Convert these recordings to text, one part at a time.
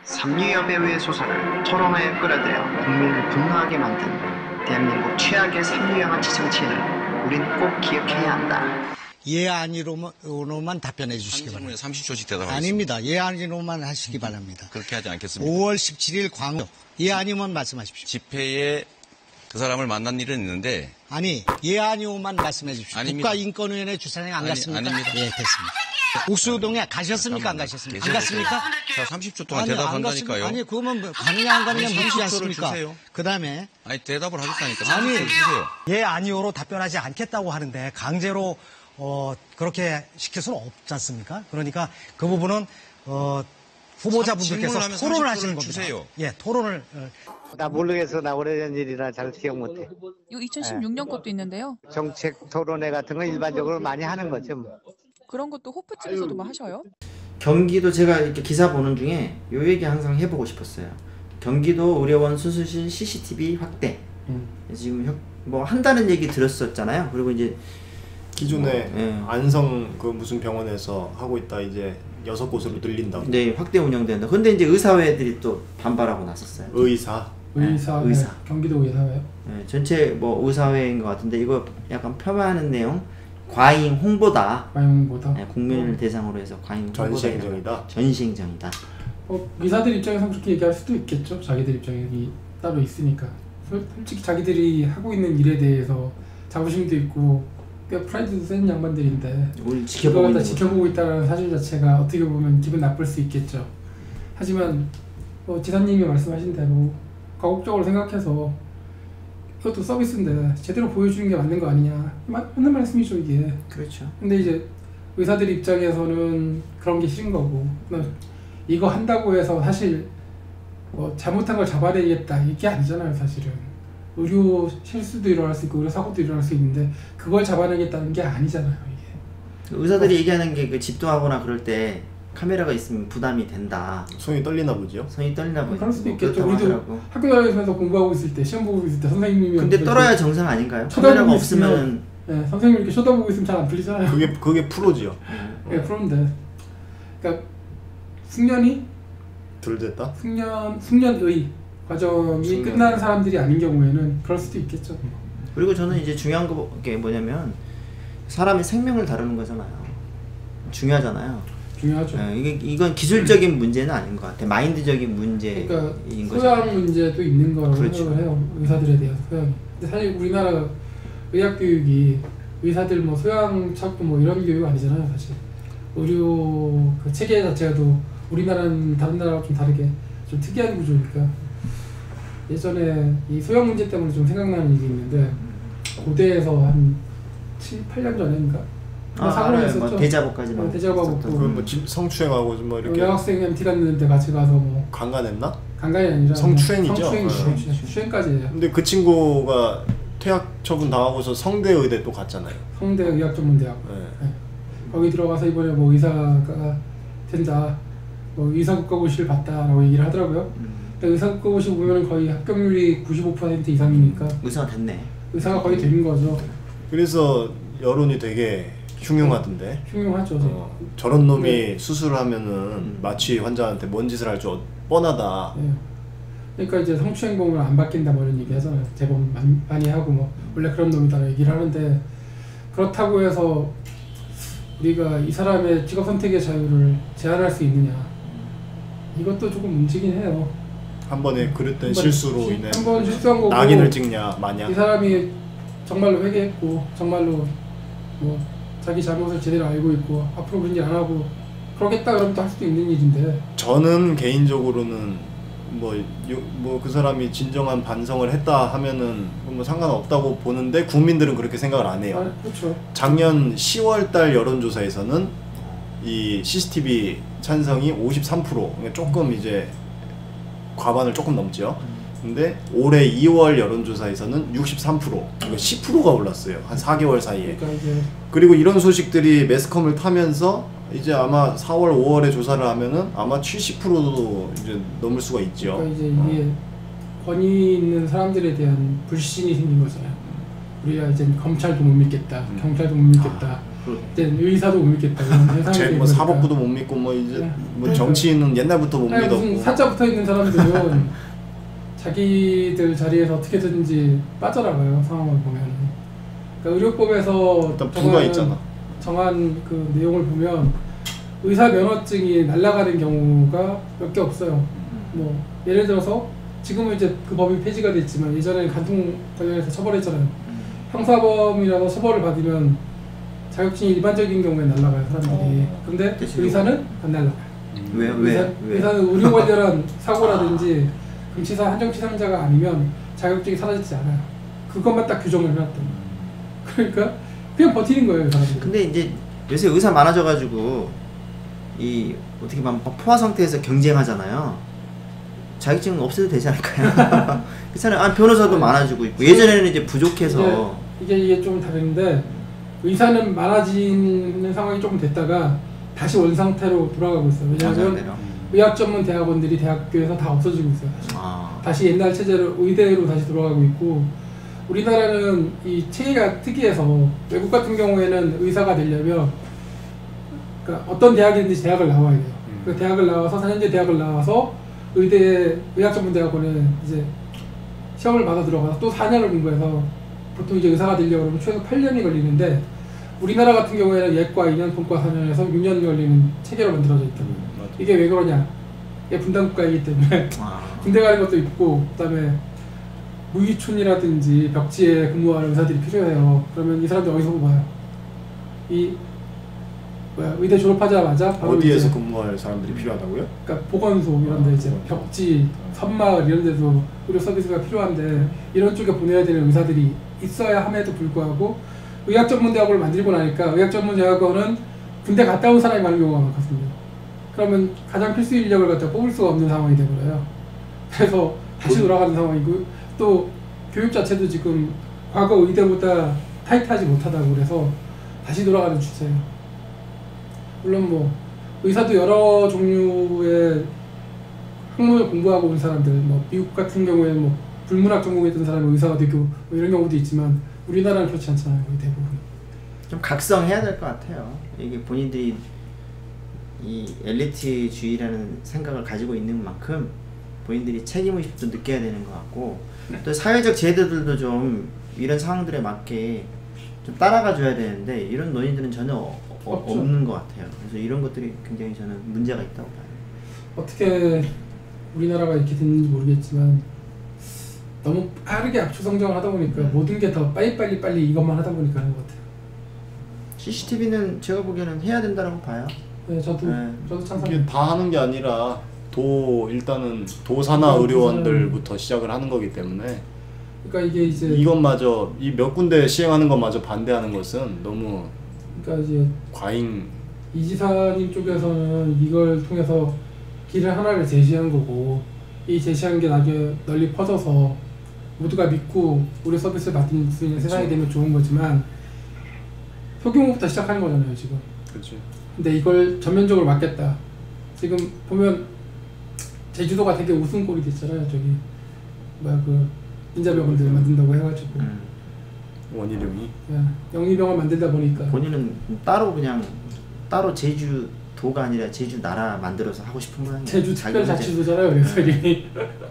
삼류협의회 소설을 토론회에 끌어들여 국민을 분노하게 만든 대한민국 최악의 삼류형아치 정치인을 우린 꼭 기억해야 한다. 예 아니로만 답변해 주시기 바랍니다. 30초씩 대답하겠습니다. 아닙니다. 예 아니로만 하시기 바랍니다. 그렇게 하지 않겠습니다. 5월 17일 광주 예 아니면 말씀하십시오. 집회에 그 사람을 만난 일은 있는데 아니 예 아니오만 말씀해 주십시오. 아닙니다. 국가인권위원회 주사장 안 갔습니까? 아닙니다. 예 됐습니다. 옥수동에 가셨습니까? 안 가셨습니까? 안 갔습니까? 자, 30초 동안 아니, 대답한다니까요. 아니 그러면 뭐 가느냐 안 가느냐 아니, 묻지 30초를 않습니까? 주세요. 그다음에 아니 대답을 하겠다니까. 아니 30초 주세요. 예 아니오로 답변하지 않겠다고 하는데 강제로 그렇게 시킬 수는 없지 않습니까? 그러니까 그 부분은 후보자분들께서 질문을 하면 토론을 30초를 하시는 겁니다. 주세요. 예, 토론을 나 모르겠어. 나 오래전 일이라 잘 기억 못해. 이거 2016년 것도 있는데요. 정책 토론회 같은 거 일반적으로 많이 하는 거죠. 뭐. 그런 것도 호프집에서도 뭐 하셔요? 경기도 제가 이렇게 기사 보는 중에 요 얘기 항상 해보고 싶었어요. 경기도 의료원 수술실 CCTV 확대. 지금 뭐 한다는 얘기 들었었잖아요. 그리고 이제 기존에 예. 안성 그 무슨 병원에서 하고 있다 이제 6곳으로 늘린다고. 네, 확대 운영된다. 근데 이제 의사회들이 또 반발하고 나섰어요. 의사. 의사. 경기도 의사회요? 네, 전체 뭐 의사회인 것 같은데 이거 약간 폄하하는 내용. 과잉 홍보다. 네, 국민을 대상으로 해서 과잉 홍보다. 전시행정이다. 전시행정이다. 의사들 입장에서 그렇게 얘기할 수도 있겠죠. 자기들 입장이 따로 있으니까. 솔직히 자기들이 하고 있는 일에 대해서 자부심도 있고 꽤 프라이드도 센 양반들인데 우리 지켜보고 있다는 사실 자체가 어떻게 보면 기분 나쁠 수 있겠죠. 하지만 지사님이 말씀하신 대로 가급적으로 생각해서 이것도 서비스인데 제대로 보여주는 게 맞는 거 아니냐. 맞는 말씀이죠 이게. 그렇죠. 근데 이제 의사들 입장에서는 그런 게 싫은 거고 이거 한다고 해서 사실 잘못한 걸 잡아내겠다 이게 아니잖아요 사실은. 의료 실수도 일어날 수 있고 의료 사고도 일어날 수 있는데 그걸 잡아내겠다는 게 아니잖아요 이게. 의사들이 얘기하는 게 그 집도하거나 그럴 때 카메라가 있으면 부담이 된다. 손이 떨리나 보죠. 손이 떨리나 보죠. 그럴 수도 뭐 있겠죠. 우리도 학교 다니면서 공부하고 있을 때 시험 보고 있을 때 선생님이 근데 떨어야 정상 아닌가요? 카메라가 없으면 네, 선생님이 이렇게 쳐다보고 있으면 잘 안 풀리잖아요. 그게 프로지요. 네, 프로인데 그러니까 숙련이 덜 됐다? 숙련의 과정이 끝난 사람들이 아닌 경우에는 그럴 수도 있겠죠. 그리고 저는 이제 중요한 게 뭐냐면 사람의 생명을 다루는 거잖아요. 중요하잖아요. 중요하죠. 이건 기술적인 문제는 아닌 것 같아. 마인드적인 문제인 그러니까 거죠. 소양 문제도 있는 거라고 그렇죠. 생각을 해요. 의사들에 대한 소양이. 근데 사실 우리나라 의학 교육이 의사들 뭐 소양 찾고 뭐 이런 교육 아니잖아요, 사실. 의료 그 체계 자체도 우리나라는 다른 나라와 좀 다르게 좀 특이한 구조니까. 예전에 이 소양 문제 때문에 좀 생각나는 일이 있는데 고대에서 한 7, 8년 전인가? 사고를 했었죠. 뭐 대자보까지 대자보 그 뭐 성추행하고 뭐 이렇게 여학생 MT 갔는데 같이 가서 뭐 강간했나? 강간이 아니라 성추행이죠. 추행까지. 근데 그 친구가 퇴학 처분 당하고서 성대 의대 또 갔잖아요. 성대 의학전문대학. 네. 거기 들어가서 이번에 뭐 의사가 된다, 뭐 의사국가고시를 봤다라고 얘기를 하더라고요. 의사국가고시 보면 거의 합격률이 95% 이상이니까 의사가 됐네. 의사가 거의 되는 거죠. 그래서 여론이 되게 흉흉하던데. 흉흉하죠. 저런 놈이 수술을 하면은 마취 환자한테 뭔 짓을 할 줄 뻔하다. 네. 그러니까 이제 성추행범을 안 바뀐다 뭐 이런 얘기 하잖아요. 재범 많이 하고 뭐 원래 그런 놈이다 얘기를 하는데, 그렇다고 해서 우리가 이 사람의 직업 선택의 자유를 제한할 수 있느냐, 이것도 조금 문제긴 해요. 한 번에 그랬던 실수로 인해 한번 실수한 거고 낙인을 찍냐 마냐. 이 사람이 정말로 회개했고 정말로 뭐 자기 잘못을 제대로 알고 있고 앞으로 그런 일 안 하고 그러겠다 그러면 또 할 수도 있는 일인데, 저는 개인적으로는 뭐 그 사람이 진정한 반성을 했다 하면은 뭐 상관없다고 보는데 국민들은 그렇게 생각을 안 해요. 그렇죠. 작년 10월달 여론조사에서는 이 CCTV 찬성이 53%, 그러니까 조금 이제 과반을 조금 넘죠. 근데 올해 2월 여론조사에서는 63%, 그러니까 10%가 올랐어요. 한 4개월 사이에. 그러니까 이제 그리고 이런 소식들이 매스컴을 타면서 이제 아마 4월, 5월에 조사를 하면은 아마 70%도 이제 넘을 수가 있죠. 그러니까 이제 이게 권위 있는 사람들에 대한 불신이 생긴 거잖아요. 우리가 이제 검찰도 못 믿겠다, 경찰도 못 믿겠다, 이제 의사도 못 믿겠다 이런 세상이 제 되고 뭐 있으니까. 사법부도 못 믿고 뭐 이제 네. 뭐 정치인은 옛날부터 못 아니, 무슨 믿었고. 사자 붙어 있는 사람들은 자기들 자리에서 어떻게든지 빠져나가요 상황을 보면은. 그러니까 의료법에서 일단 부가 있잖아. 정한 그 내용을 보면 의사 면허증이 날아가는 경우가 몇 개 없어요. 뭐 예를 들어서 지금은 이제 그 법이 폐지가 됐지만 예전에는 간통 관련해서 처벌했잖아요. 형사범이라서 처벌을 받으면 자격증이 일반적인 경우에 날아가요 사람들이. 근데 의사는 안 날아가요. 왜? 의사는 의료 관련한 사고라든지 금치사 한정치상자가 아니면 자격증이 사라지지 않아요. 그것만 딱 규정을 해놨던. 그러니까 그냥 버티는 거예요 사람들이. 근데 이제 요새 의사 많아져가지고 이 어떻게 보면 포화 상태에서 경쟁하잖아요. 자격증 없애도 되지 않을까요? 그렇잖아요. 변호사도 많아지고 있고 예전에는 이제 부족해서 이게 좀 다른데 의사는 많아지는 상황이 조금 됐다가 다시 원상태로 돌아가고 있어요. 왜냐하면 의학 전문 대학원들이 대학교에서 다 없어지고 있어요. 다시 옛날 체제로 의대로 다시 돌아가고 있고 우리나라는 이 체계가 특이해서 외국 같은 경우에는 의사가 되려면 그러니까 어떤 대학이든지 대학을 나와야 돼요. 그 대학을 나와서 4년제 대학을 나와서 의대 의학전문대학원에 이제 시험을 받아 들어가서 또 4년을 공부해서 보통 이제 의사가 되려고 그러면 최소 8년이 걸리는데 우리나라 같은 경우에는 예과 2년, 본과 4년에서 6년 걸리는 체계로 만들어져 있다고요. 이게 왜 그러냐? 이게 분단국가이기 때문에 군대 가는 것도 있고 그다음에 무기촌이라든지 벽지에 근무하는 의사들이 필요해요. 그러면 이 사람들 어디서 뽑아요? 이 의대 졸업하자마자 바로 어디에서 근무할 사람들이 필요하다고요? 그러니까 보건소 이런 데 이제 벽지, 섬마을 이런 데도 의료 서비스가 필요한데 이런 쪽에 보내야 되는 의사들이 있어야 함에도 불구하고 의학전문대학원을 만들고 나니까 의학전문대학원은 군대 갔다 온 사람이 많은 경우가 많거든요. 그러면 가장 필수 인력을 갖다 뽑을 수가 없는 상황이 되버려요. 그래서 다시 돌아가는 상황이고 또 교육 자체도 지금 과거 의대보다 타이트하지 못하다고 그래서 다시 돌아가는 추세예요. 물론 뭐 의사도 여러 종류의 학문을 공부하고 온 사람들, 뭐 미국 같은 경우에는 뭐 불문학 전공했던 사람이 의사가 되고 뭐 이런 경우도 있지만 우리나라는 그렇지 않잖아요. 거의 대부분. 좀 각성해야 될 것 같아요. 이게 본인들이 이 엘리트주의라는 생각을 가지고 있는 만큼 본인들이 책임의식도 느껴야 되는 것 같고 또 사회적 제도들도 좀 이런 상황들에 맞게 좀 따라가 줘야 되는데 이런 논의들은 전혀 없는 것 같아요. 그래서 이런 것들이 굉장히 저는 문제가 있다고 봐요. 어떻게 우리나라가 이렇게 됐는지 모르겠지만 너무 빠르게 압축 성장을 하다 보니까 모든 게 더 빨리 이것만 하다 보니까 하는 것 같아요. CCTV는 제가 보기에는 해야 된다고 봐요. 네, 저도 찬성. 이게 다 하는 게 아니라 일단은 도사나 의료원들부터 시작을 하는 거기 때문에 그러니까 이게 이제 이것마저 이 몇 군데 시행하는 것마저 반대하는 것은 너무 그러니까 이제 과잉. 이 지사님 쪽에서는 이걸 통해서 길을 하나를 제시한 거고 이 제시한 게 나중에 널리 퍼져서 모두가 믿고 의료 서비스를 받을 수 있는 세상이 되면 좋은 거지만 소규모부터 시작하는 거잖아요 지금. 그렇죠. 근데 이걸 전면적으로 막겠다. 지금 보면 제주도가 되게 웃음꼴이 됐잖아요. 저기 뭐야 그 인자병원들 만든다고 해가지고 원희룡이 영리병원 만들다 보니까 본인은 따로 제주도가 아니라 제주 나라 만들어서 하고 싶은 모양이에요. 제주 특별자치도잖아요. 그래서 이름이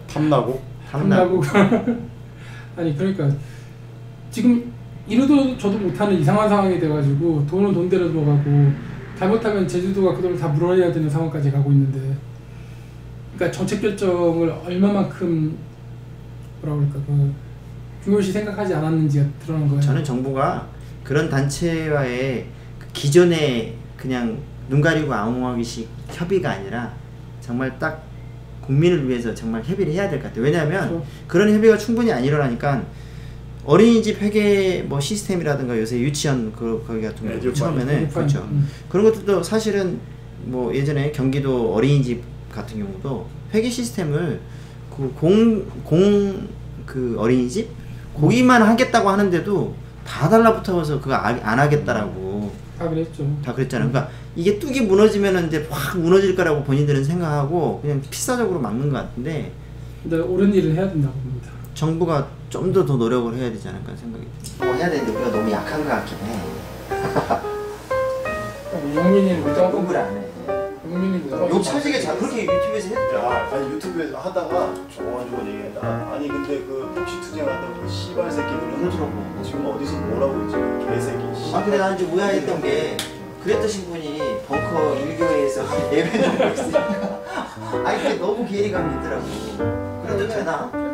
탐나고 아니 그러니까 지금 이러도 저도 못하는 이상한 상황이 돼가지고 돈은 돈대로 들어가고 잘못하면 제주도가 그걸 다 물어내야 되는 상황까지 가고 있는데 그러니까 정책 결정을 얼마만큼 뭐라 그럴까 그 중요시 생각하지 않았는지가 드러난 거예요. 저는 정부가 그런 단체와의 그 기존의 그냥 눈 가리고 아웅하기식 협의가 아니라 정말 딱 국민을 위해서 정말 협의를 해야 될 것 같아요. 왜냐하면 그렇죠. 그런 협의가 충분히 안 일어나니까 어린이집 회계 뭐 시스템이라든가 요새 유치원 거기 같은 거 처음에는 그렇죠. 그런 것들도 사실은 뭐 예전에 경기도 어린이집 같은 경우도 회계 시스템을 그 그 어린이집 거기만 하겠다고 하는데도 다 달라붙어서 그거 안 하겠다라고 다 그랬죠. 다 그랬잖아요. 그러니까 이게 뚝이 무너지면은 이제 확 무너질 거라고 본인들은 생각하고 그냥 필사적으로 막는 것 같은데. 근데 옳은 일을 해야 된다고 봅니다. 정부가 좀 더 노력을 해야 되지 않을까 생각이 듭니다. 해야 되는데 우리가 너무 약한 것 같긴 해. 용민이는 무조건 공부를 안 해. 용민이 무조건 욕 처지게 잘 그렇게 유튜브에서 했. 야, 아니 유튜브에서 하다가 조곤조곤 얘기한다. 아니 근데 그 복시 투쟁한다고 그 씨발 새끼들은 그렇더라고. 지금 어디서 뭐라고 있지? 개새끼. 아 근데 나는 좀 의아했던 게 그랬던 분이 벙커 1교회에서 예배 드리고 있으니까 아니 그게 너무 괴리감이 있더라고. 그래도 되나?